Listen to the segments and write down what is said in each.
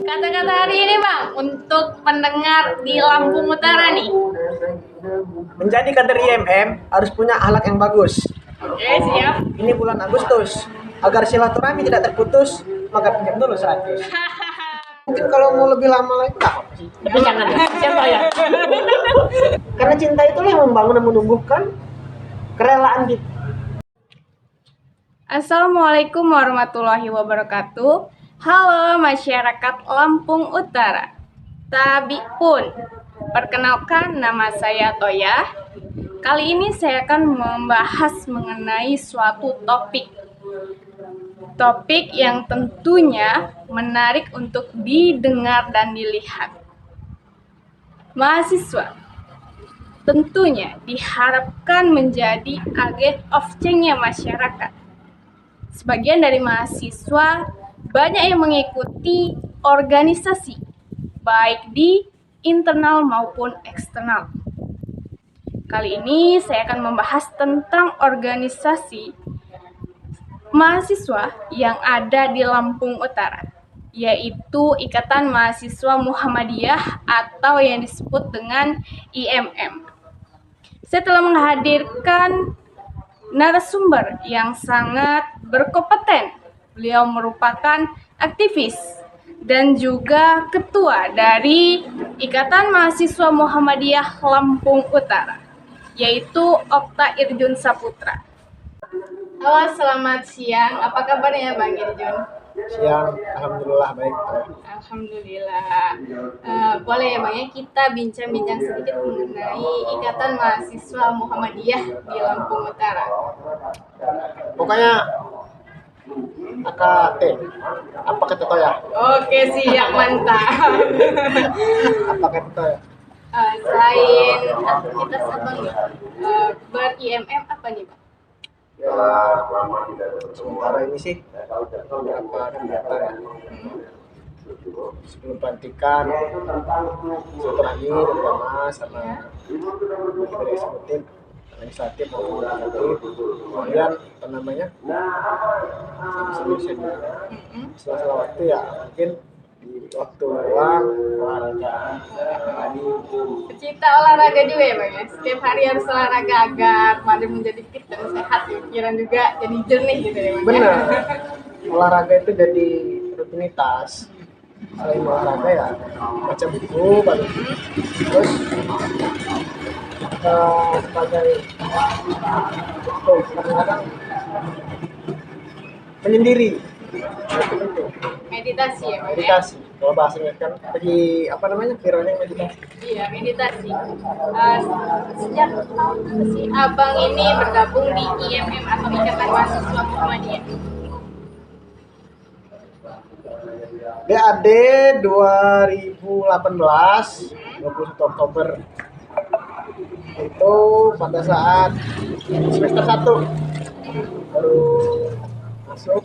Kata-kata hari ini Bang, untuk pendengar di Lampung Utara nih. Menjadi kader IMM harus punya akhlak yang bagus. Oke, siap. Ini bulan Agustus. Agar silaturahmi tidak terputus, maka pinjam dulu 100. Mungkin kalau mau lebih lama lagi tak apa sih. Tapi jangan ya, siapa ya? Karena cinta itulah yang membangun dan menumbuhkan kerelaan kita. Assalamualaikum warahmatullahi wabarakatuh. Halo masyarakat Lampung Utara. Tabi pun, perkenalkan nama saya Toya. Kali ini saya akan membahas mengenai suatu topik yang tentunya menarik untuk didengar dan dilihat. Mahasiswa tentunya diharapkan menjadi agen of change-nya masyarakat. Sebagian dari mahasiswa banyak yang mengikuti organisasi, baik di internal maupun eksternal. Kali ini saya akan membahas tentang organisasi mahasiswa yang ada di Lampung Utara, yaitu Ikatan Mahasiswa Muhammadiyah atau yang disebut dengan IMM. Saya telah menghadirkan narasumber yang sangat berkompeten. Beliau merupakan aktivis dan juga ketua dari Ikatan Mahasiswa Muhammadiyah Lampung Utara, yaitu Okta Irjun Saputra. Halo, selamat siang. Apa kabarnya Bang Irjun? Siang, alhamdulillah baik. Alhamdulillah. Boleh ya Bang ya, kita bincang-bincang sedikit mengenai Ikatan Mahasiswa Muhammadiyah di Lampung Utara. Pokoknya AKT, apa kata Toya? Oke, siap, mantap. Apa kata Toya? Selain aktivitas apa nih? Ber-IMM apa nih Bang? Ya, sementara ini sih beberapa kegiatan ya. Sebelum pelantikan silaturahmi bersama sama dari eksekutif, legislatif maupun legislatif. Kemudian apa namanya? Setelah waktu ya mungkin di waktu luang olahraga tadi. Pecinta olahraga juga ya Bang ya? Setiap hari harus olahraga agar badan menjadi fit dan sehat, pikiran juga jadi jernih gitu ya Bang. Benar. Olahraga itu jadi rutinitas. Selain olahraga ya baca buku, terus sebagai kadang-kadang menyendiri. Meditasi ya Bang ya? Meditasi. Kalau bahasanya kan lagi apa namanya? Viralnya meditasi. Iya, meditasi. Sejak tahun apa sih Abang ini bergabung di IMM atau Ikatan Mahasiswa Muhammadiyah? BAD 2018 21 Oktober itu pada saat semester 1 baru masuk,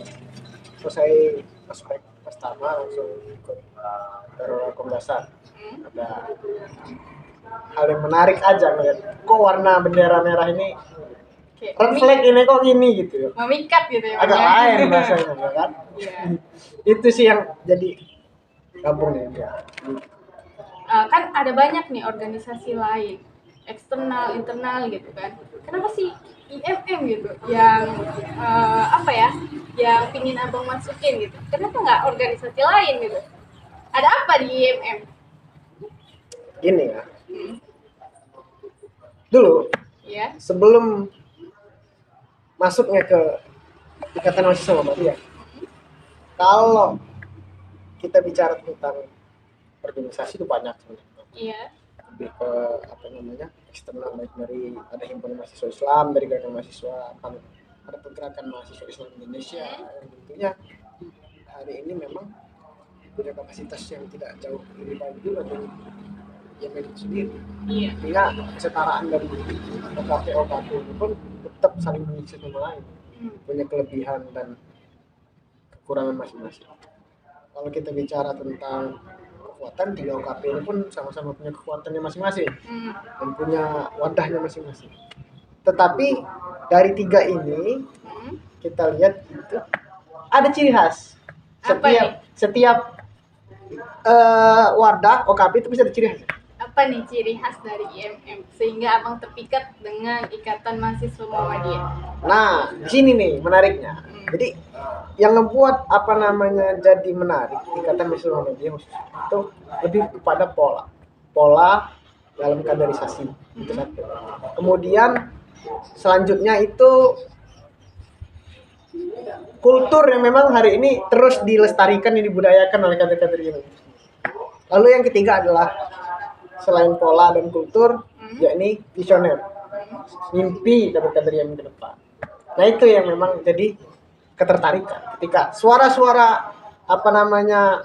selesai aspek pertama langsung ikut Terorkom dasar. Ada hal yang menarik aja ngeliat kok warna bendera merah ini refleks ini kok gini gitu ya. Memikat gitu ya Bang Agak ya? lain rasanya ya kan. Iya. Itu sih yang jadi gabung ya. Kan ada banyak nih organisasi lain, eksternal, internal gitu kan. Kenapa sih IMM gitu yang yang pingin Abang masukin gitu? Kenapa nggak organisasi lain gitu? Ada apa di IMM? Gini ya. Dulu Ya. sebelum masuknya ke Ikatan Mahasiswa Muhammadiyah, kalau kita bicara tentang organisasi itu banyak sebenarnya. Iya. Lebih ke apa namanya eksternal, baik dari ada himpunan mahasiswa Islam, dari gerakan mahasiswa, ada pergerakan mahasiswa Islam Indonesia yang tentunya hari ini memang punya kapasitas yang tidak jauh lebih baik juga dari yang itu sendiri. Iya. Sehingga kesetaraan dari OKP ini pun tetap saling mengisi sama lain, punya kelebihan dan kekurangan masing-masing. Kalau kita bicara tentang kekuatan, 3 OKP ini pun sama-sama punya kekuatannya masing-masing dan punya wadahnya masing-masing. Tetapi dari 3 ini kita lihat itu ada ciri khas. Setiap wadah OKB itu bisa diciri khas. Apa nih ciri khas dari IMM sehingga abang terpikat dengan Ikatan Mahasiswa Muhammadiyah? Nah, di sini nih menariknya. Jadi yang ngebuat apa namanya jadi menarik Ikatan Mahasiswa Muhammadiyah khusus itu lebih kepada pola dalam kaderisasi itu satu. Kemudian selanjutnya itu kultur yang memang hari ini terus dilestarikan dan dibudayakan oleh kader-kader ini. Lalu yang ketiga adalah selain pola dan kultur, yakni visioner, mimpi kader-kader yang ke depan. Nah itu yang memang jadi ketertarikan. Ketika suara-suara apa namanya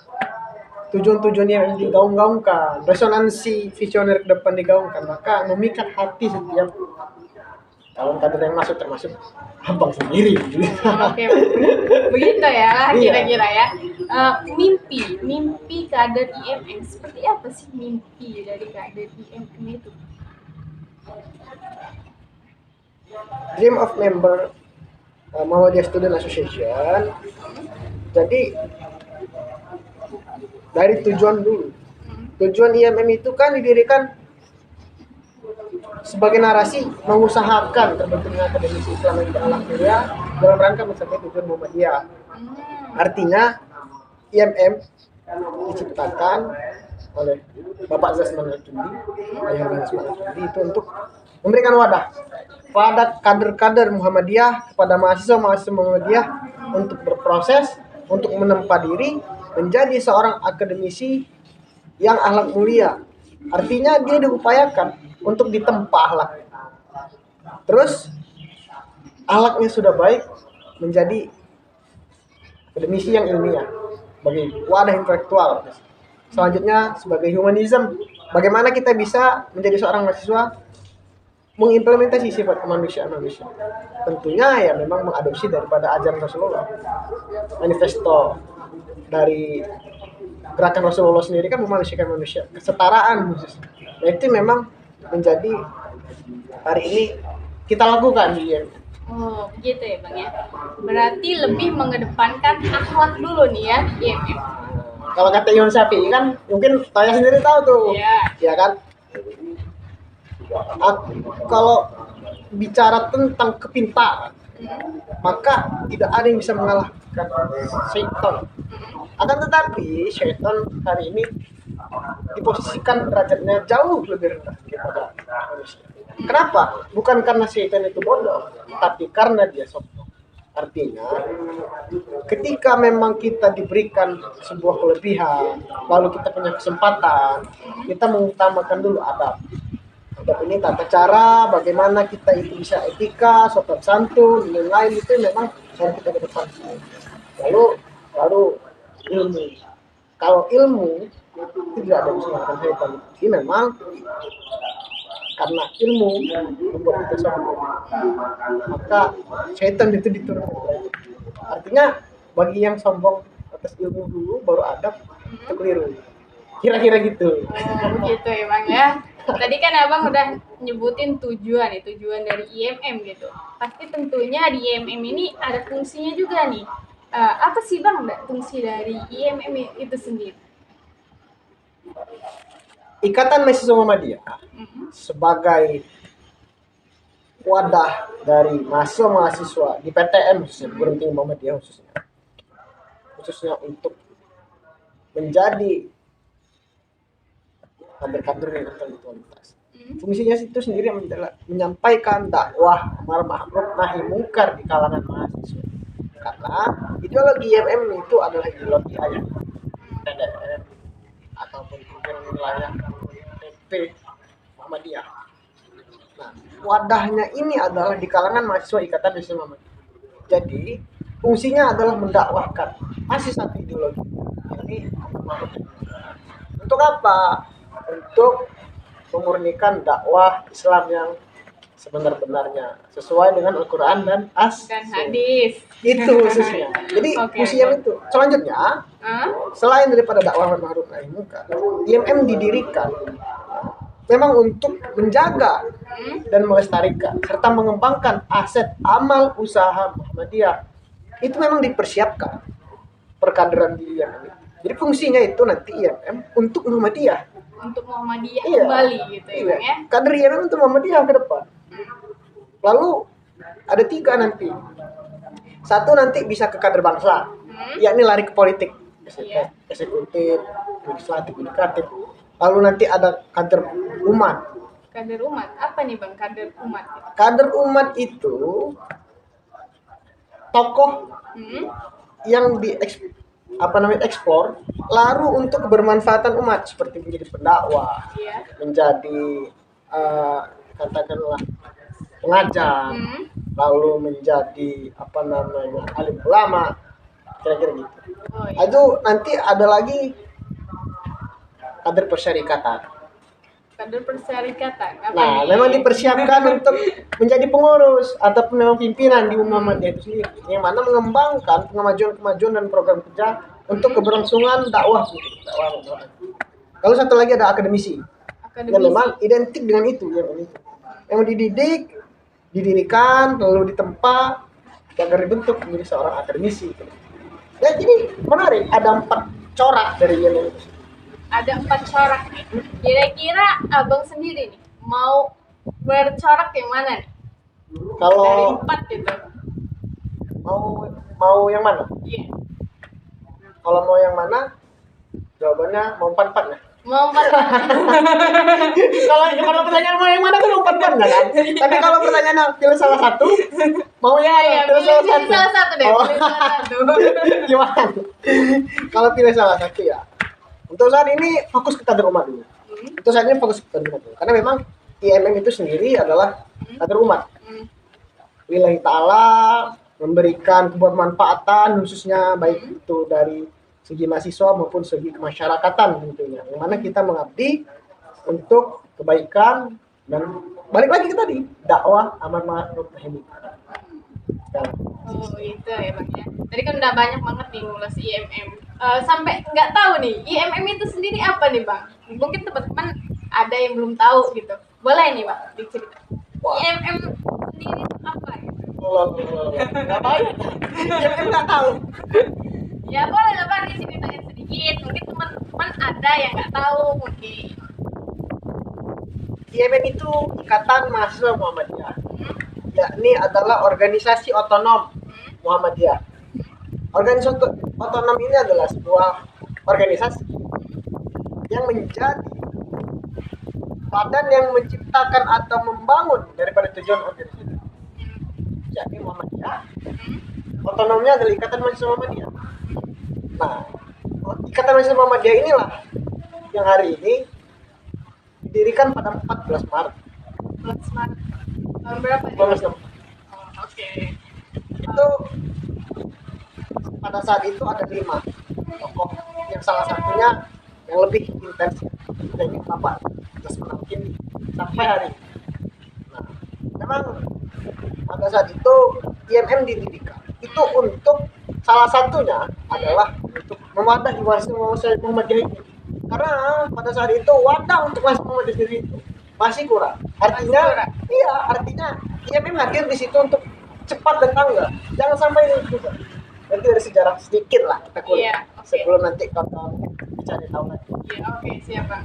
tujuan-tujuan yang digaung-gaungkan, resonansi visioner ke depan digaungkan, maka memikat hati setiap calon kader yang masuk, termasuk abang sendiri. Oke, begitu ya Iya. kira-kira ya. Mimpi kader IMM seperti apa sih mimpi dari kader IMM itu? Dream of member Muhammadiyah Student Association. Jadi dari tujuan dulu. Tujuan IMM itu kan didirikan sebagai narasi mengusahakan terbentuknya akademisi Islam yang berakhlak mulia dalam rangka mencapai tujuan Muhammadiyah. Artinya IMM diciptakan oleh Bapak Zasman Al-Kindi, Ayah Zasman Al-Kindi itu untuk memberikan wadah pada kader-kader Muhammadiyah, kepada mahasiswa-mahasiswa Muhammadiyah untuk berproses, untuk menempa diri menjadi seorang akademisi yang akhlak mulia. Artinya dia diupayakan untuk ditempa akhlak. Terus akhlaknya sudah baik, menjadi akademisi yang ilmiah bagi wadah intelektual. Selanjutnya sebagai humanism, bagaimana kita bisa menjadi seorang mahasiswa mengimplementasi sifat kemanusiaan manusia. Tentunya ya memang mengadopsi daripada ajaran Rasulullah. Manifesto dari gerakan Rasulullah sendiri kan memanusiakan manusia, kesetaraan khusus. Nah itu memang menjadi hari ini kita lakukan di IMM. Oh, begitu ya Bang ya. Berarti lebih mengedepankan akhlak dulu nih ya IMM. Kalau kata Imam Syafi'i kan mungkin saya sendiri tahu tuh. Iya. Ya kan? Kalau bicara tentang kepintaran, maka tidak ada yang bisa mengalahkan syaitan. Akan tetapi syaitan hari ini diposisikan derajatnya jauh lebih rendah daripada manusia. Kenapa? Bukan karena syaitan itu bodoh, tapi karena dia sombong. Artinya, ketika memang kita diberikan sebuah kelebihan, lalu kita punya kesempatan, kita mengutamakan dulu adab. Adab ini tata cara, bagaimana kita itu bisa etika, sopan santun, lain-lain itu memang harus kita kedepankan. Lalu ilmu. Kalau ilmu itu tidak ada bisa mengalahkan syaitan. Ini memang karena ilmu membuat kita sombong, maka syaitan itu diturunkan. Artinya bagi yang sombong atas ilmu dulu baru adab, itu keliru. Kira-kira gitu. Oh, begitu ya Bang ya. Tadi kan Abang udah nyebutin tujuan dari IMM gitu. Pasti tentunya di IMM ini ada fungsinya juga nih. Apa sih Bang fungsi dari IMM itu sendiri? Ikatan Mahasiswa Muhammadiyah sebagai wadah dari mahasiswa-mahasiswa di PTM khususnya, Perguruan Tinggi Muhammadiyah khususnya untuk menjadi kader-kader yang berkualitas. Fungsinya itu sendiri adalah menyampaikan dakwah amar ma'ruf nahi mungkar di kalangan mahasiswa. Karena ideologi IMM itu adalah ideologi ayah PDM ataupun pimpinan wilayah PP Muhammadiyah. Nah, wadahnya ini adalah di kalangan mahasiswa Ikatan Mahasiswa Muhammadiyah. Jadi, fungsinya adalah mendakwahkan masih satu ideologi. Ini untuk apa? Untuk memurnikan dakwah Islam yang sebenar-benarnya sesuai dengan Al-Quran dan hadis. Itu khususnya. Jadi fungsinya itu. Selanjutnya, selain daripada dakwah ma'ruf nahi munkar, IMM didirikan memang untuk menjaga dan melestarikan serta mengembangkan aset amal usaha Muhammadiyah. Itu memang dipersiapkan perkaderan di IMM. Jadi fungsinya itu nanti IMM untuk Muhammadiyah. Untuk Muhammadiyah Iya. kembali gitu ya Iya. Bang ya. Kader IMM untuk Muhammadiyah ke depan. Lalu ada 3 nanti. Satu nanti bisa ke kader bangsa, yakni lari ke politik, Iya. eksekutif, legislatif, yudikatif. Lalu nanti ada kader umat. Kader umat apa nih Bang kader umat gitu? Kader umat itu tokoh yang eksplor lalu untuk kebermanfaatan umat, seperti menjadi pendakwah, Iya. menjadi katakanlah pengajar, lalu menjadi alim ulama, kira-kira gitu. Oh, iya. Itu nanti ada lagi kader persyarikatan. Kader persyarikatan apa Nah, nih? memang dipersiapkan untuk menjadi pengurus ataupun memang pimpinan di Muhammadiyah itu sendiri, yang mana mengembangkan kemajuan dan program kerja untuk keberlangsungan dakwah. Kalau satu lagi ada akademisi. Yang memang identik dengan itu, yang dididik, didirikan, lalu ditempa agar dibentuk menjadi seorang akademisi. Ya, jadi menarik. Ada 4 corak dari IMM itu. Ada 4 corak nih. Kira-kira abang sendiri nih mau bercorak yang mana nih? Dari Kalau 4 gitu. mau yang mana? Iya. Kalau mau yang mana? Jawabannya mau 4-4 ya. Mau 4. Kalau pertanyaan mau yang mana kan 4-4 kan? Tapi kalau pertanyaan pilih salah satu, mau yang mana? Ya, Pilih salah satu. salah satu deh. Oh. Pilih salah satu. Gimana? Kalau pilih salah satu ya. Untuk saat ini fokus ke kader umat dulu. Untuk saat ini fokus ke kader umat dulu. Karena memang IMM itu sendiri adalah kader umat. Lillahi ta'ala memberikan kebermanfaatan khususnya baik itu dari segi mahasiswa maupun segi kemasyarakatan tentunya. Yang mana kita mengabdi untuk kebaikan dan balik lagi ke tadi dakwah amar ma'ruf nahi munkar. Oh itu ya Bang ya. Tadi kan udah banyak banget nih ngulas IMM. Sampai nggak tahu nih IMM itu sendiri apa nih Bang? Mungkin teman-teman ada yang belum tahu gitu. Boleh nih Bang dicerita. IMM sendiri itu apa gitu? Nggak tahu. IMM nggak tahu. Ya boleh lah Bang diceritain sedikit. Mungkin teman-teman ada yang nggak tahu mungkin. IMM itu Ikatan Mahasiswa Muhammadiyah. Yakni adalah organisasi otonom Muhammadiyah. Organisasi otonom ini adalah sebuah organisasi yang menjadi badan yang menciptakan atau membangun daripada tujuan organisasi. Yakni Muhammadiyah. Otonomnya adalah Ikatan Mahasiswa Muhammadiyah. Nah, Ikatan Mahasiswa Muhammadiyah inilah yang hari ini didirikan pada 14 Maret. 14 Maret. Tahun berapa? 1960. Oke. Itu pada saat itu ada 5 tokoh yang salah satunya yang lebih intens dari Bapak terus menangkin sampai hari ini. Nah, memang pada saat itu IMM didirikan itu untuk salah satunya adalah untuk mewadahi mahasiswa Muhammadiyah ini, karena pada saat itu wadah untuk mahasiswa Muhammadiyah sendiri itu masih kurang. Artinya IMM hadir di situ untuk cepat dan tanggap. Jangan sampai ini juga. Nanti dari sejarah sedikit lah kita kulik. Iya, oke. Sebelum nanti kawan-kawan cari tahu lagi. Iya, oke, siap Bang.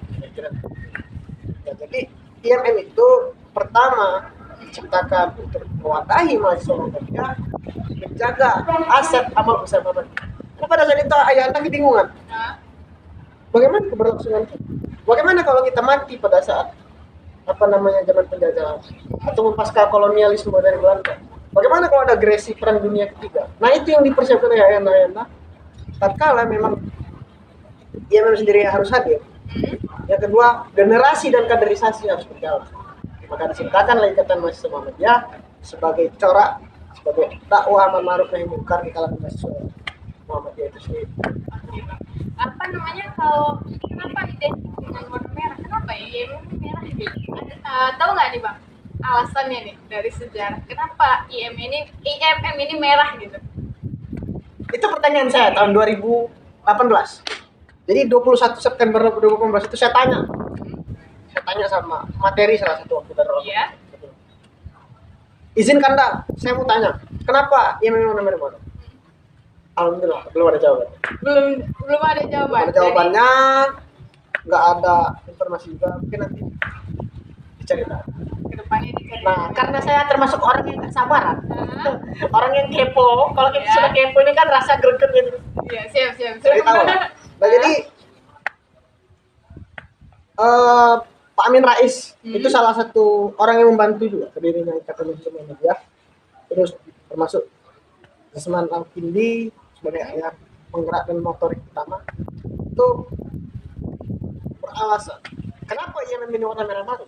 Ya, jadi IMM itu pertama diciptakan untuk mewadahi mahasiswa Muhammadiyah, menjaga aset amal usaha Muhammadiyah. Karena pada saat itu ayahnya kebingungan. Hah? Bagaimana keberlangsungan kita? Bagaimana kalau kita mati pada saat zaman penjajahan atau pasca kolonialisme dari Belanda? Bagaimana kalau ada agresi perang dunia ketiga? Nah, itu yang dipersiapkan oleh ayah-ayah. Tatkala memang IMM sendiri harus hadir. Yang kedua, generasi dan kaderisasi harus berjalan. Maka diciptakanlah Ikatan Mahasiswa Muhammadiyah sebagai corak, sebagai dakwah amar ma'ruf nahi munkar di kalangan mahasiswa Muhammadiyah itu sendiri. Oke, Bang. Apa namanya kalau kenapa identik dengan warna merah? Kenapa ya IMM ini merah gitu? Tahu nggak nih Bang alasannya nih dari sejarah kenapa IMM ini merah gitu? Itu pertanyaan saya tahun 2018. Jadi 21 September 2018 itu saya tanya sama materi salah satu waktu dari Iya. Izinkan dah, saya mau tanya, kenapa IMM warna merah? Alhamdulillah belum ada jawaban. Belum ada jawaban. Ada jawabannya, nggak ada informasi juga, mungkin nanti dicari tahu. Kedepannya dicari. Nah, karena saya termasuk orang yang nggak sabaran, Hah? orang yang kepo. Kalau kita Ya. sudah kepo ini kan rasa greget gitu. Iya, siap. Cari tahu. Nah, jadi Pak Amin Rais itu salah satu orang yang membantu juga berdirinya Ikatan Muslim Media. Terus termasuk Usman Al-Kindi sebagai ya, penggerak dan motorik utama itu beralasan kenapa ia memilih warna merah baru,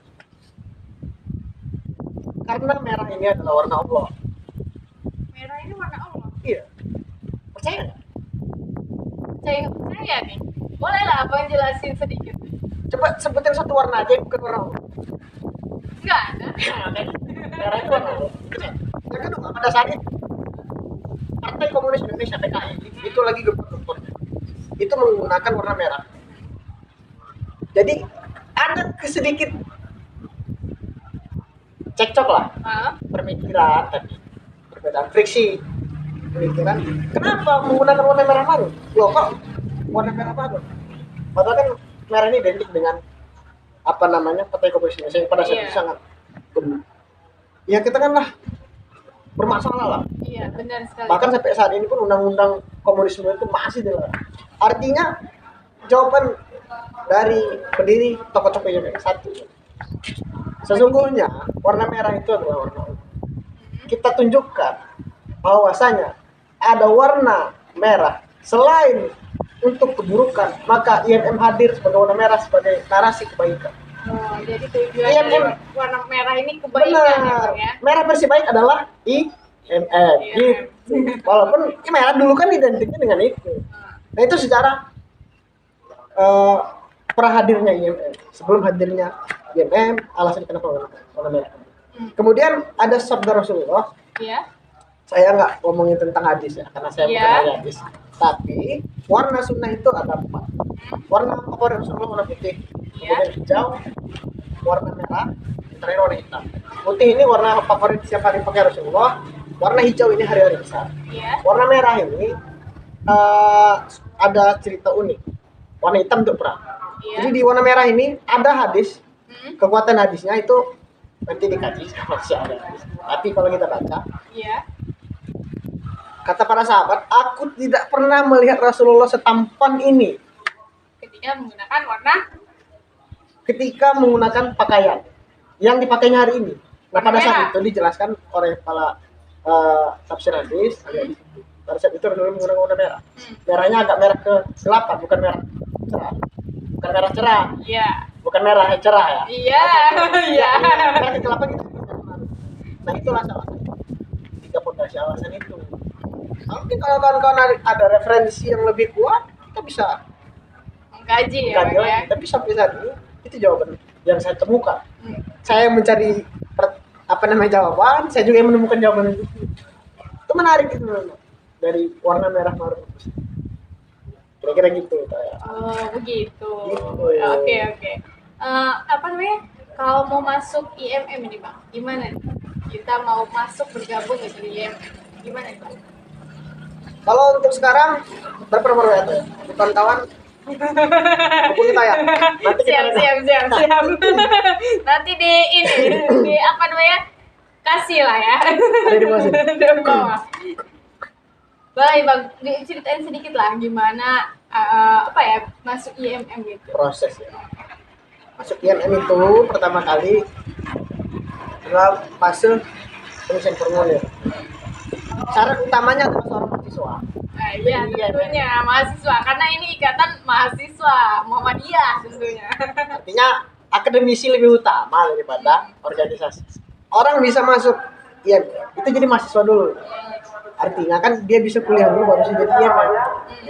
karena merah ini adalah warna Allah. Merah ini warna Allah. Iya, percaya nggak? Percaya nih. Boleh lah abang jelasin sedikit. Coba sebutin satu warna aja yang bukan warna Allah. Enggak ada. Merah itu warna Allah. Yang kedua, pada saat itu Partai Komunis Indonesia PKI itu lagi gempur-gemburnya, itu menggunakan warna merah. Jadi ada sedikit cekcok lah, Hah? pemikiran tadi, perbedaan friksi pemikiran. Kenapa menggunakan warna merah baru? Loh kok warna merah baru? Padahal kan merah ini identik dengan apa namanya Partai Komunis Indonesia yang pada saat itu Iya. sangat ya kita kan lah bermasalah lah. Iya, benar sekali. Bahkan sampai saat ini pun undang-undang komunisme itu masih dilarang. Artinya jawaban dari pendiri tokoh-tokoh yang satu. Sesungguhnya warna merah itu adalah warna Allah. Kita tunjukkan bahwasanya ada warna merah selain untuk keburukan, maka IMM hadir sebagai warna merah sebagai narasi kebaikan. Oh, jadi tujuan Iya, dari Bang. warna merah ini kebaikan ya, Bang ya. Merah bersih baik adalah IMM. Gitu. Walaupun merah dulu kan identiknya dengan itu. Nah itu secara prahadirnya IMM. Sebelum hadirnya IMM, alasan kenapa warna merah. Kemudian ada sabda Rasulullah. Iya. Saya nggak ngomongin tentang hadis ya, karena saya bukan Iya. ahli hadis. Tapi warna sunnah itu ada 4. Warna favorit Rasulullah warna putih, Iya. kemudian hijau, warna merah, terakhir warna hitam. Putih ini warna favorit setiap hari pakai Rasulullah. Warna hijau ini hari-hari besar. Iya. Warna merah ini ada cerita unik. Warna hitam untuk perang. Iya. Jadi di warna merah ini ada hadis. Hmm. Kekuatan hadisnya itu nanti dikaji kalau masih ada hadis. Tapi kalau kita baca, Iya. kata para sahabat, aku tidak pernah melihat Rasulullah setampan ini Ketika menggunakan warna ketika menggunakan pakaian yang dipakainya hari ini. Nah pada Merah. saat itu dijelaskan oleh para tafsir hadis. Pada saat itu Rasulullah menggunakan warna merah. Merahnya agak merah kegelapan, bukan merah cerah. Bukan merah cerah, Iya. bukan merah cerah ya. Iya. Iya. Merah kegelapan gitu. Nah itulah salah satu tiga fondasi alasan itu. Mungkin kalau kawan-kawan ada referensi yang lebih kuat, kita bisa Mengkaji ya, kaji Bang ya. lagi. Tapi sampai saat ini itu jawaban yang saya temukan. Hmm. Saya mencari jawaban, saya juga yang menemukan jawaban itu. Itu menarik itu memang. Dari warna merah marun. Kira-kira gitu kayak. Oh, begitu. Gitu. Oke. Apa namanya? Kalau mau masuk IMM ini, Bang, gimana nih? Kita mau masuk bergabung gitu di IMM. Gimana nih, Bang? Kalau untuk sekarang berapa ya? Kawan-kawan hubungi saya. Nanti kita Siap. Nanti di apa namanya? Kasih lah ya. ada di bawah sini. Di bawah. Boleh Bang, diceritain sedikit lah gimana masuk IMM gitu. Proses ya. Masuk IMM itu pertama kali adalah fase pengisian formulir. Syarat utamanya adalah seorang mahasiswa. Nah, iya tentunya mahasiswa karena ini ikatan mahasiswa Muhammadiyah tentunya. Artinya akademisi lebih utama daripada organisasi. Orang bisa masuk IMM itu jadi mahasiswa dulu. Artinya kan dia bisa kuliah dulu baru bisa jadi IMM.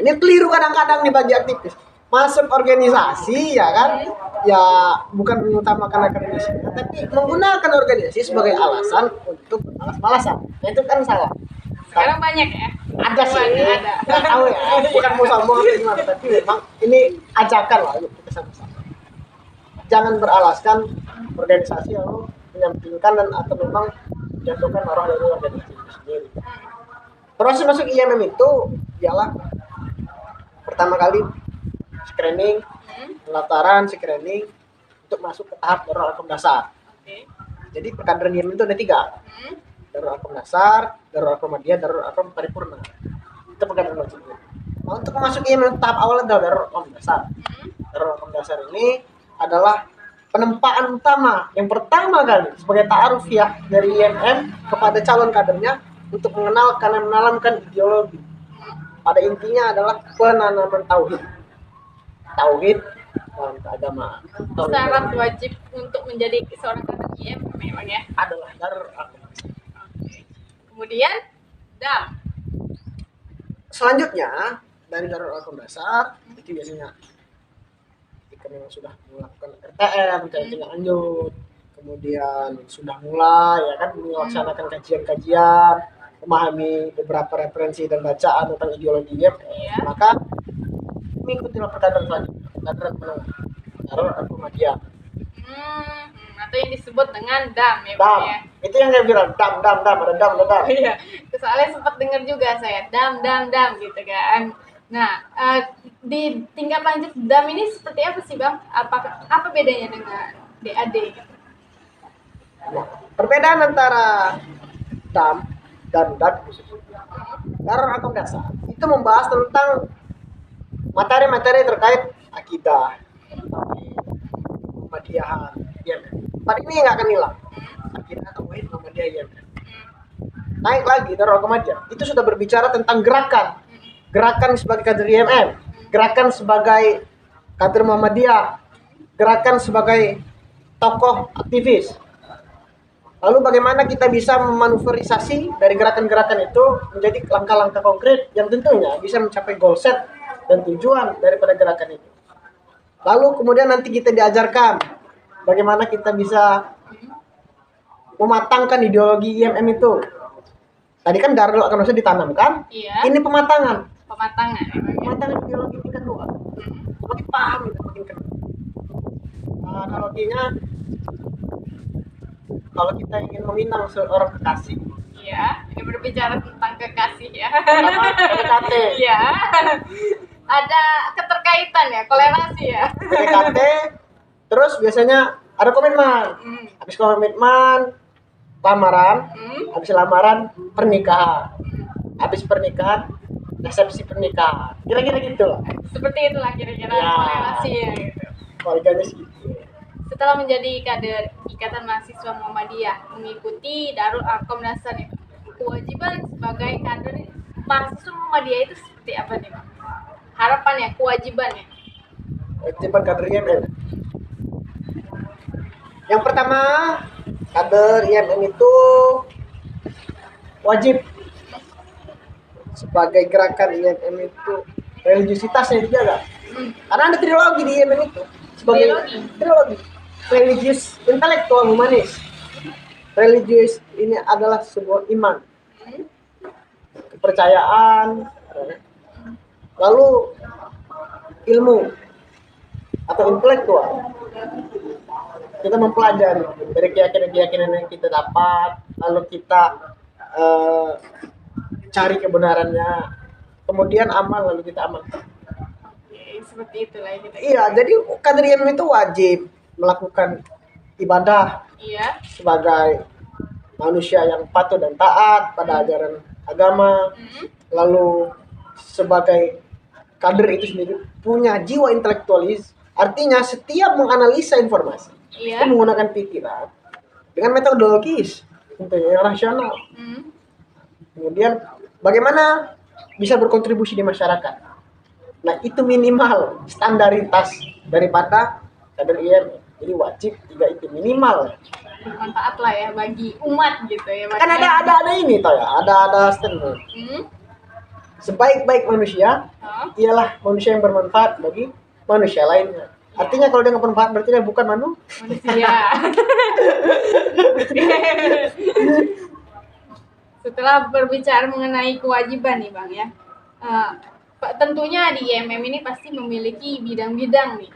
Ini keliru kadang-kadang nih bagi aktivis. Masuk organisasi ya kan, ya bukan mengutamakan akademisi, tapi menggunakan organisasi sebagai alasan untuk malas-malasan. Nah, itu kan salah. Sekarang banyak ya. Ada sih, Ada. nggak tahu ya. Bukan mau sombong atau gimana, tapi memang ini ajakan lah yuk kita sama-sama. Jangan beralaskan organisasi yang menyampingkan dan atau memang menjatuhkan orang dari organisasi itu sendiri. Proses masuk IMM itu ialah pertama kali screening, pendaftaran, screening untuk masuk ke tahap Darul Arqam dasar. Oke. Jadi perkaderan IMM itu ada 3. Darul Arqam dasar, Darul Arqam Madiyah, Darul Arqam paripurna. Itu perkaderan wajib. Nah, untuk masuk IMM tahap awal adalah Darul Arqam dasar. Darul Arqam dasar ini adalah penempaan utama yang pertama kali sebagai ta'arufiyah dari IMM kepada calon kadernya untuk menanamkan ideologi. Pada intinya adalah penanaman tauhid dalam keagamaan. Syarat wajib untuk menjadi seorang kader IMM memang ya. Adalah Darul Arqam. Kemudian dam. Selanjutnya dari Darul Arqam dasar itu biasanya ketika memang sudah melakukan RTM, tindak lanjut, kemudian sudah mulai ya kan melaksanakan kajian-kajian, memahami beberapa referensi dan bacaan tentang ideologi Iya. maka mengikutilah perkaderan selanjutnya, perkaderan menengah Darul Arqam Madiyah. Atau yang disebut dengan dam ya, Dam, ya. itu yang saya bilang dam, ada dam. Iya, soalnya sempat dengar juga saya dam gitu kan. Nah, di tingkat lanjut dam ini seperti apa sih bang? Apa bedanya dengan DAD? Gitu? Nah, perbedaan antara dam dan Darul Arqam dasar itu membahas tentang materi-materi terkait akidah, Muhammadiyahan, ya. Pada ini nggak akan hilang. Akidah tauhid Muhammadiyah, ya. Naik lagi Darul Arqam Madiyah itu sudah berbicara tentang gerakan sebagai kader IMM, gerakan sebagai kader Muhammadiyah, gerakan sebagai tokoh aktivis. Lalu bagaimana kita bisa memanuverisasi dari gerakan-gerakan itu menjadi langkah-langkah konkret yang tentunya bisa mencapai goal set dan tujuan daripada gerakan itu. Lalu kemudian nanti kita diajarkan bagaimana kita bisa mematangkan ideologi IMM itu. Tadi kan Darul Arqam ditanamkan, Iya. ini pematangan ideologi tingkat 2. Makin paham gitu, makin kenal. Analoginya kalau kita ingin meminang seorang kekasih, Iya, ini berbicara tentang kekasih ya. pertama PDKT. Iya. Ada keterkaitan ya, kolerasi ya. PDKT, terus biasanya ada komitmen. Habis komitmen, lamaran, habis lamaran pernikahan, habis pernikahan resepsi pernikahan, kira-kira gitu lah. Seperti itulah kira-kira Ya. kolerasi ya gitu. Keluarganya segitu. Setelah menjadi kader Ikatan Mahasiswa Muhammadiyah mengikuti Darul Arqam dasar nih, kewajiban sebagai kader mahasiswa Muhammadiyah itu seperti apa nih Bang? Harapannya, kewajibannya. Kewajiban kader IMM. Yang pertama, kader IMM itu wajib sebagai gerakan IMM itu religiusitasnya dijaga. Karena ada trilogi di IMM itu sebagai trilogi. Religius, intelektual, humanis. Religius ini adalah sebuah iman, kepercayaan, lalu ilmu atau intelektual. Kita mempelajari dari keyakinan yang kita dapat, lalu kita cari kebenarannya, kemudian amal, lalu kita amalkan. Seperti itulah ya kita. Iya, jadi kader IMM itu wajib melakukan ibadah Iya. sebagai manusia yang patuh dan taat pada ajaran agama, lalu sebagai kader itu sendiri punya jiwa intelektualis, artinya setiap menganalisa informasi itu menggunakan pikiran dengan metodologis, tentunya yang rasional. Kemudian bagaimana bisa berkontribusi di masyarakat. Nah, itu minimal standaritas daripada kader IMM. Jadi wajib 3 itu minimal. Bermanfaat lah ya bagi umat gitu ya. Kan ada ini toh ya, ada statement. Sebaik-baik manusia ialah manusia yang bermanfaat bagi manusia lainnya. Artinya kalau dia nggak bermanfaat berarti dia bukan manusia. Setelah berbicara mengenai kewajiban nih Bang ya, tentunya di IMM ini pasti memiliki bidang-bidang nih.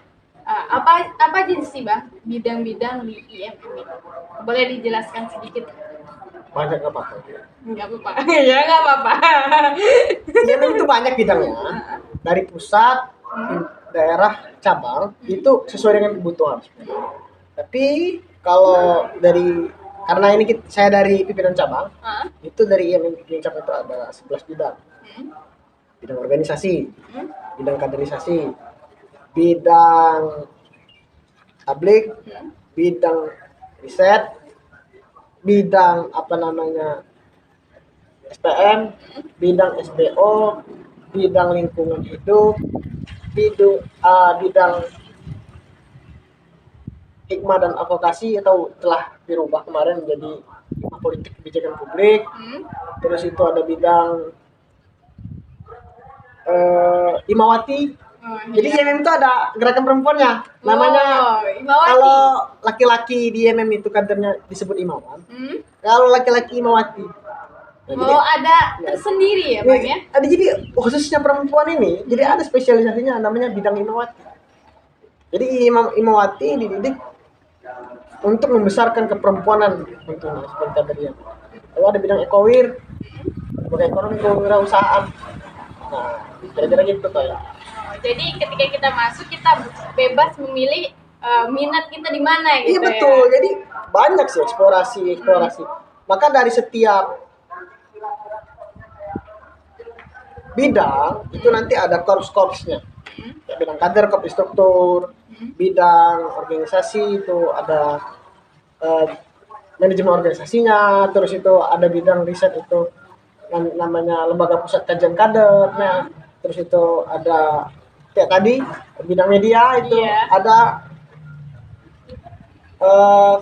Apa aja sih Bang bidang-bidang di IMM ini? Boleh dijelaskan sedikit? banyak nggak apa-apa. Nggak apa-apa. Ya nggak apa-apa. IMM itu banyak bidangnya, dari pusat, daerah, cabang, itu sesuai dengan kebutuhan. Tapi kalau dari, karena ini saya dari pimpinan cabang, itu dari IMM pimpinan cabang itu ada 11 bidang. Bidang organisasi, bidang kaderisasi, bidang publik, bidang riset, bidang apa namanya SPM, bidang SBO, bidang lingkungan hidup, bidang hikmah dan advokasi atau telah dirubah kemarin menjadi hikmah politik kebijakan publik. Terus itu ada bidang Imawati. Jadi IMM itu ada gerakan perempuannya. Namanya Imawati. kalau laki-laki di IMM itu kadernya disebut Imawan. Kalau laki-laki Imawati. Nah, ada tersendiri ya, Bang ya? Ada, jadi khususnya perempuan ini, jadi ada spesialisasinya namanya bidang Imawati. Jadi Imawati dididik untuk membesarkan keperempuanan tentunya seperti kadernya. Lalu ada bidang ekowir, sebagai ekonomi kewirausahaan. Nah, kira-kira gitu tuh ya. Jadi ketika kita masuk, kita bebas memilih minat kita di mana gitu. Iya betul. Ya? Jadi banyak sih eksplorasi. Maka dari setiap bidang itu nanti ada korps-korpsnya. Ya, bidang kader, korps struktur, bidang organisasi itu ada manajemen organisasinya, terus itu ada bidang riset itu namanya lembaga pusat kajian kader. Nah, terus itu ada kayak tadi bidang media itu ada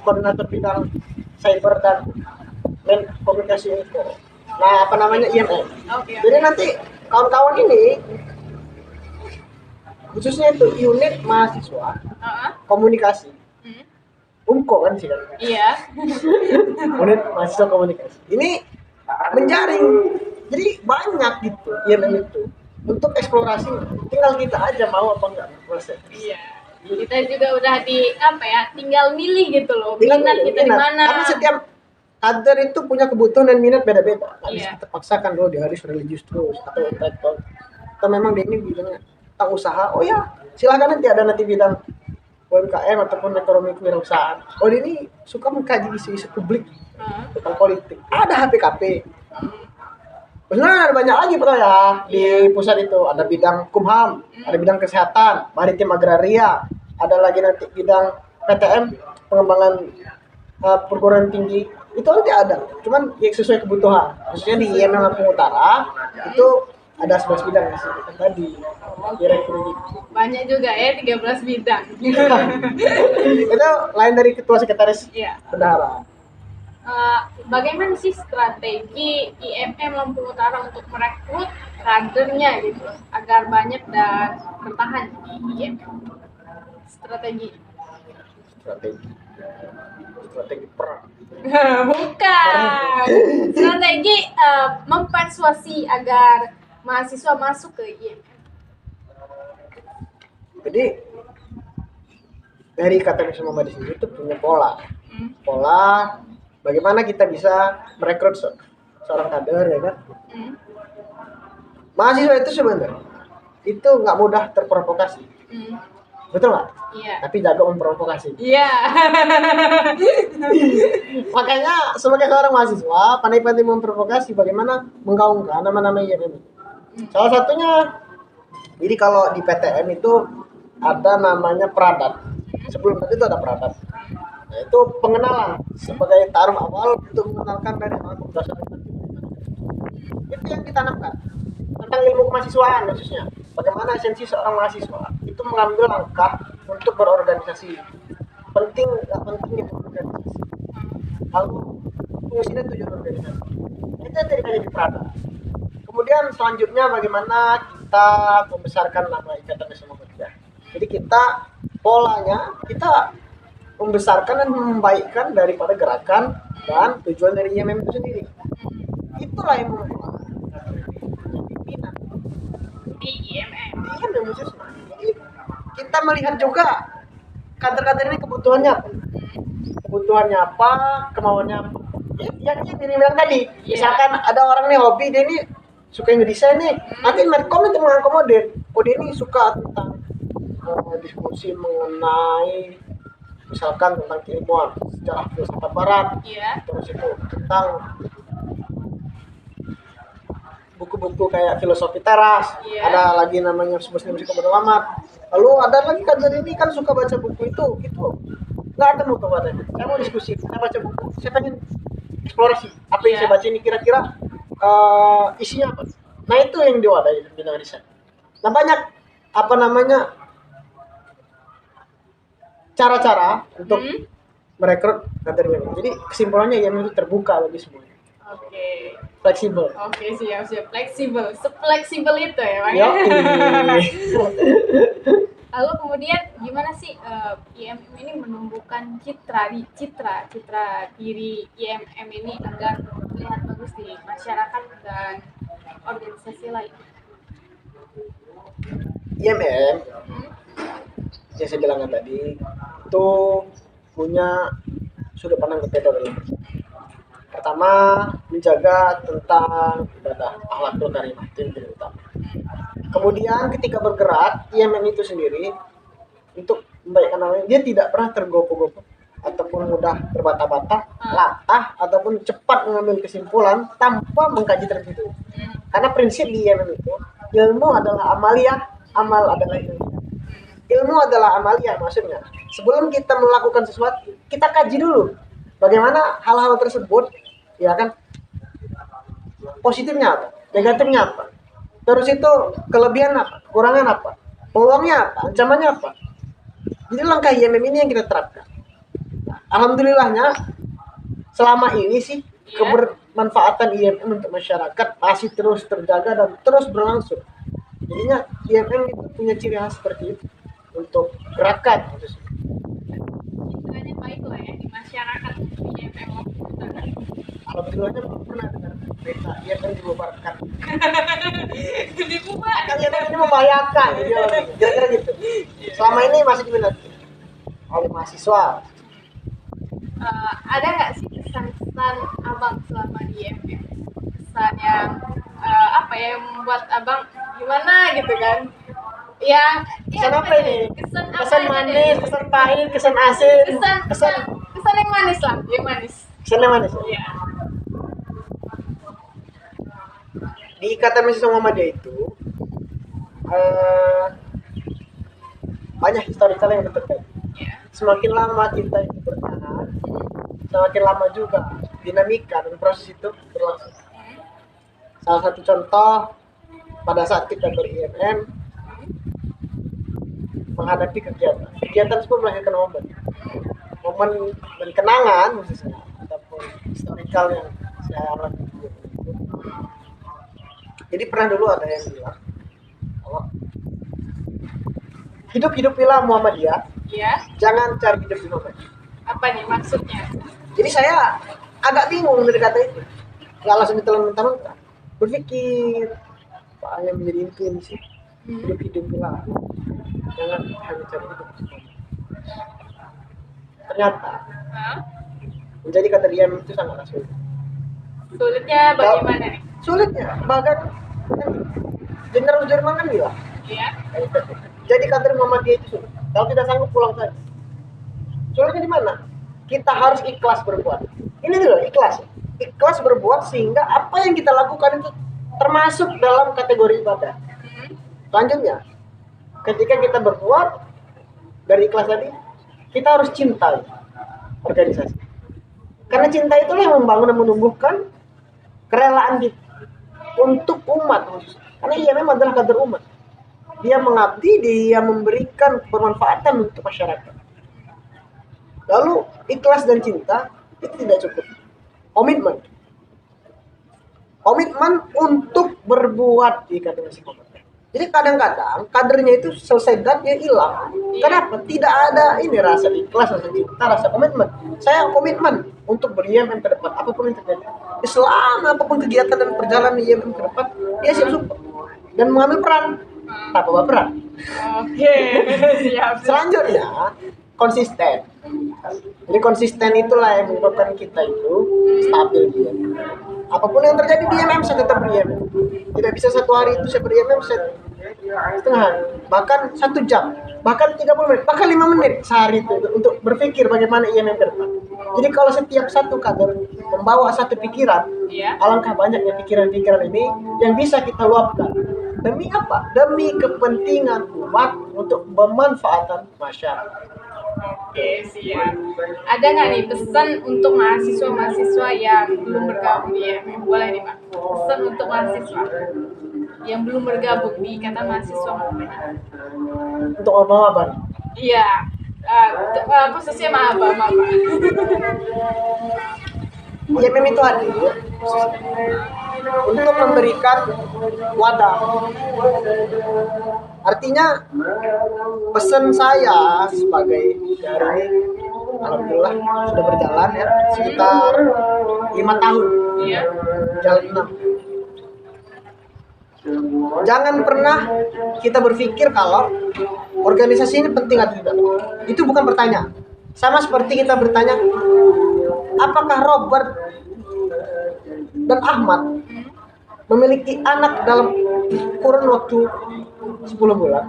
koordinator bidang cyber dan komunikasi itu. Nah, apa namanya IMM. Jadi nanti kawan-kawan ini khususnya itu unit mahasiswa komunikasi. UMKO kan sih kan? Iya. Unit mahasiswa komunikasi. Ini menjaring. Jadi banyak gitu IMM itu. Untuk eksplorasi, tinggal kita aja mau apa enggak proses. Iya. Kita juga udah tinggal milih gitu loh. Minat kita di mana. Karena setiap kader itu punya kebutuhan dan minat beda-beda. Nggak bisa kita paksakan loh dia harus religius terus atau intelektual. Atau memang dia ini bidangnya tentang usaha. Oh ya, silakan nanti ada bidang UMKM ataupun ekonomi kewirausahaan. Oh ini suka mengkaji isu-isu publik tentang politik. Ada HPKP. Benar, banyak lagi Pak ya di pusat itu. Ada bidang Kumham, ada bidang kesehatan, maritim agraria, ada lagi nanti bidang PTM, pengembangan perguruan tinggi. Itu nanti ada, cuman ya sesuai kebutuhan. Khususnya di IMM Lampung Utara itu ada 11 bidang disebutkan tadi. Kira-kira gitu. Banyak juga ya, 13 bidang. Itu lain dari ketua sekretaris bendahara. Bagaimana sih strategi IMM Lampung Utara untuk merekrut kadernya gitu agar banyak dan bertahan di IMM? Strategi perang. Bukan. Strategi mempersuasi agar mahasiswa masuk ke IMM. Jadi dari KTP Muhammadiyah sendiri itu punya pola bagaimana kita bisa merekrut seorang kader ya kan. Mahasiswa itu sebenarnya itu nggak mudah terprovokasi. Betul nggak? Iya. Tapi jago memprovokasi. Iya. Makanya sebagai seorang mahasiswa pandai-pandai memprovokasi bagaimana menggaungkan nama-nama IMM. Salah satunya, jadi kalau di PTM itu ada namanya Pradat. Sebelum itu ada Pradat. Nah, itu pengenalan sebagai taruh awal untuk mengenalkan dari awal kebiasaan. Itu yang ditanamkan tentang ilmu kemahasiswaan khususnya. Bagaimana esensi seorang mahasiswa itu mengambil langkah untuk berorganisasi. Penting nggak pentingnya berorganisasi. Lalu fungsi dan tujuan organisasi. Itu yang tadi jadi Pradat. Kemudian selanjutnya bagaimana kita membesarkan nama Ikatan Mahasiswa Muhammadiyah. Jadi kita polanya kita membesarkan dan membaikkan daripada gerakan dan tujuan dari IMM itu sendiri. Itulah yang membuat pimpinan di IMM. Jadi kita melihat juga kader-kader ini kebutuhannya apa, kemauannya apa. yang diri bilang tadi. Iya. Misalkan ada orang nih hobi, dia nih suka ngedesain nih, nanti Medcom itu mengakomodir. Oh dia nih suka tentang diskusi mengenai misalkan tentang keilmuan sejarah filsafat barat, Iya. terus itu tentang buku-buku kayak filosofi teras, Iya. ada lagi namanya muslim bodo amat. Lalu ada lagi kader ini kan suka baca buku itu, gitu. Nggak ada mau kepadanya. Saya mau diskusi, saya baca buku, saya pengen eksplorasi apa yang Iya. saya baca ini kira-kira isinya apa. Nah itu yang diwadahi bidang riset. Nah banyak apa namanya cara-cara untuk merekrut kadernya. Jadi kesimpulannya yang itu terbuka bagi semuanya, Oke. fleksibel. Oke, siap. Fleksibel. Sefleksibel itu ya, Bang. Yo, Lalu kemudian gimana sih IMM ini menumbuhkan citra diri IMM ini agar terlihat bagus di masyarakat dan organisasi lain? IMM Hmm? yang saya bilang tadi itu punya sudut pandang berbeda dalam bersama. Pertama, menjaga tentang ibadah akhlakul karimah, itu yang paling utama. Kemudian ketika bergerak, IMM itu sendiri untuk membaikkan namanya, dia tidak pernah tergopoh-gopoh ataupun mudah terbata-bata, latah ataupun cepat mengambil kesimpulan tanpa mengkaji terlebih dahulu. Karena prinsip di IMM itu, ilmu adalah amaliyah, amal adalah ilmu. Ilmu adalah amaliyah, maksudnya sebelum kita melakukan sesuatu, kita kaji dulu bagaimana hal-hal tersebut, ya kan, positifnya apa, negatifnya apa, terus itu kelebihan apa, kekurangan apa, peluangnya apa, ancamannya apa. Jadi langkah IMM ini yang kita terapkan. Alhamdulillahnya selama ini sih kebermanfaatan IMM untuk masyarakat masih terus terjaga dan terus berlangsung. Jadinya IMM itu punya ciri khas seperti itu untuk gerakan. Citranya baik lah ya di masyarakat IMM. Alhamdulillahnya belum pernah dengar berita IMM dibubarkan. Dibubarkan. Kan IMM ini membahayakan, kira-kira gitu. Selama ini masih diminati oleh mahasiswa. Ada nggak sih kesan-kesan abang selama di IMM? Kesan yang apa ya, yang membuat abang gimana gitu kan? Yang Kesan apa ini? Kesan apa Kesan aja manis, deh? kesan pahit, kesan asin. Kesan yang manis lah, yang manis. Kesan yang manis. Iya. Di Ikatan Mahasiswa Muhammadiyah itu banyak historical yang terkait. Iya. Semakin lama kita itu bertahan, semakin lama juga dinamika dan proses itu berlangsung. Salah satu contoh pada saat kita ber-IMM menghadapi kegiatan semua melahirkan momen dan kenangan khususnya ataupun historical yang saya alami. Jadi pernah dulu ada yang bilang kalau hidup-hidupilah Muhammadiyah, Iya. jangan cari hidup di Muhammadiyah. Apa nih maksudnya? Jadi saya agak bingung dari kata itu, nggak langsung ditelan mentah-mentah, berpikir apa yang menjadi inti sih, hidup-hidupilah, jangan hanya cari hidup di Muhammadiyah. Ternyata Hah? menjadi kata diam itu sangatlah sulit. Sulitnya bagaimana nih? Sulitnya bahkan Jenderal Jerman kan bilang, Iya. jadi kader Muhammadiyah itu sulit. Kalau tidak sanggup pulang saja. Sulitnya di mana? Kita harus ikhlas berbuat. Ini dulu ikhlas. Ikhlas berbuat sehingga apa yang kita lakukan itu termasuk dalam kategori ibadah. Selanjutnya, ketika kita berbuat dari ikhlas tadi, kita harus cintai organisasi. Karena cinta itulah yang membangun dan menumbuhkan kerelaan kita untuk umat. Karena ia memang adalah kader umat. Dia mengabdi, dia memberikan bermanfaatan untuk masyarakat. Lalu ikhlas dan cinta itu tidak cukup. Komitmen untuk berbuat di kader Muhammadiyah. Jadi kadang-kadang kadernya itu selesai dan dia hilang. Kenapa? Tidak ada ini rasa ikhlas, rasa cinta, rasa komitmen. Saya komitmen untuk ber-IMM ke depan, apapun yang terjadi. Selama apapun kegiatan dan perjalanan IMM ke depan, dia siap support dan mengambil peran tanpa baperan. Oke, siap. Selanjutnya konsisten. Jadi konsisten itulah yang menyebabkan kita itu stabil dia. Apapun yang terjadi di IMM saya tetap di IMM. Tidak bisa satu hari itu saya ber IMM setengah hari, bahkan 1 jam, bahkan 30 menit, bahkan 5 menit sehari itu untuk berpikir bagaimana IMM ke depan. Jadi kalau setiap satu kader membawa satu pikiran, alangkah banyaknya pikiran-pikiran ini yang bisa kita luapkan. Demi apa? Demi kepentingan umat untuk pemanfaatan masyarakat. Oke, siap. Ada nggak nih pesan untuk mahasiswa-mahasiswa yang belum bergabung di IMM? Boleh nih, Pak. Pesan untuk mahasiswa yang belum bergabung di Ikatan Mahasiswa Muhammadiyah. Untuk apa? Iya, khususnya maba. IMM itu hadir untuk memberikan wadah. Artinya pesan saya sebagai dari alhamdulillah sudah berjalan ya sekitar 5 tahun, jalan 6. Jangan pernah kita berpikir kalau organisasi ini penting atau tidak. Itu bukan pertanyaan. Sama seperti kita bertanya, apakah Robert dan Ahmad memiliki anak dalam kurun waktu 10 bulan?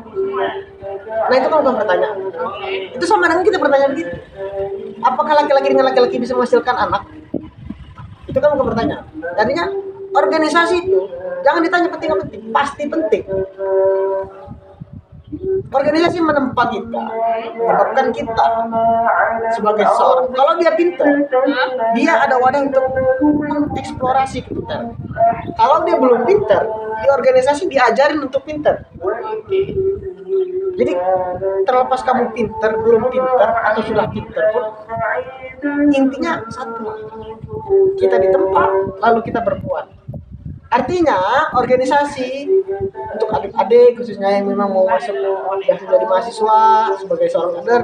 Nah itu kan bukan pertanyaan. Itu sama dengan kita bertanya begitu. Apakah laki-laki dengan laki-laki bisa menghasilkan anak? Itu kan bukan pertanyaan. Jadinya organisasi itu jangan ditanya penting apa penting, pasti penting. Organisasi menempa kita, menyebabkan kita sebagai seseorang. Kalau dia pintar, dia ada wadah untuk mengeksplorasi pintar. Kalau dia belum pintar, di organisasi diajarin untuk pintar. Jadi terlepas kamu pintar, belum pintar, atau sudah pintar pun, intinya satu, kita ditempa, lalu kita berbuat. Artinya organisasi untuk adik-adik khususnya yang memang mau masuk jadi mahasiswa sebagai seorang kader,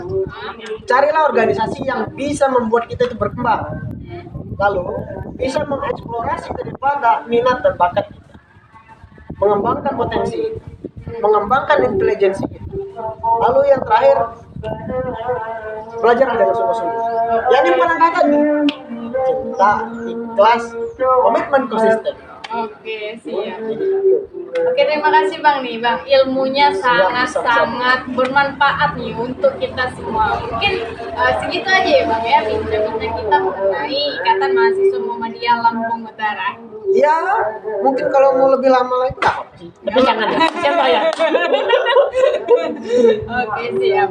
carilah organisasi yang bisa membuat kita itu berkembang, lalu bisa mengeksplorasi daripada minat dan bakat kita, mengembangkan potensi, mengembangkan intelijensi kita. Lalu yang terakhir, belajar dengan sungguh-sungguh. Yang paling tadi, cinta, ikhlas, komitmen, konsisten. Oke, siap. Oke, terima kasih Bang nih, Bang. Ilmunya sangat-sangat bermanfaat nih untuk kita semua. Mungkin segitu aja ya Bang ya, bincang-bincang kita mengenai Ikatan Mahasiswa Muhammadiyah Lampung Utara. Ya, mungkin kalau mau lebih lama lagi tak apa sih. Tapi jangan ya, siapa ya? Oke, siap.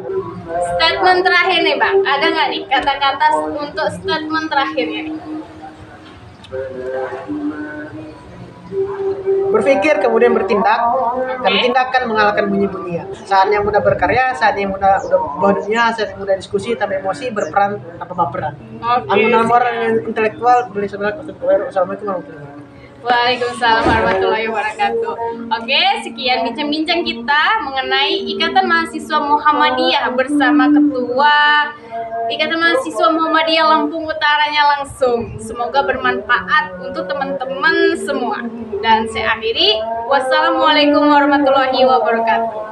Statement terakhir nih Bang, ada nggak nih kata-kata untuk statement terakhirnya nih? Berpikir kemudian bertindak, dan tindakan mengalahkan bunyi-bunyi. Saatnya mudah berkarya, saatnya mudah bawa dunia, saatnya mudah diskusi tanpa emosi, berperan tanpa baperan. Anggun orang intelektual beli sebelah. Assalamualaikum warahmatullahi wabarakatuh. Waalaikumsalam warahmatullahi wabarakatuh. Oke, sekian bincang-bincang kita mengenai Ikatan Mahasiswa Muhammadiyah bersama Ketua Ikatan Mahasiswa Muhammadiyah Lampung Utaranya langsung. Semoga bermanfaat untuk teman-teman semua. Dan saya akhiri, wassalamualaikum warahmatullahi wabarakatuh.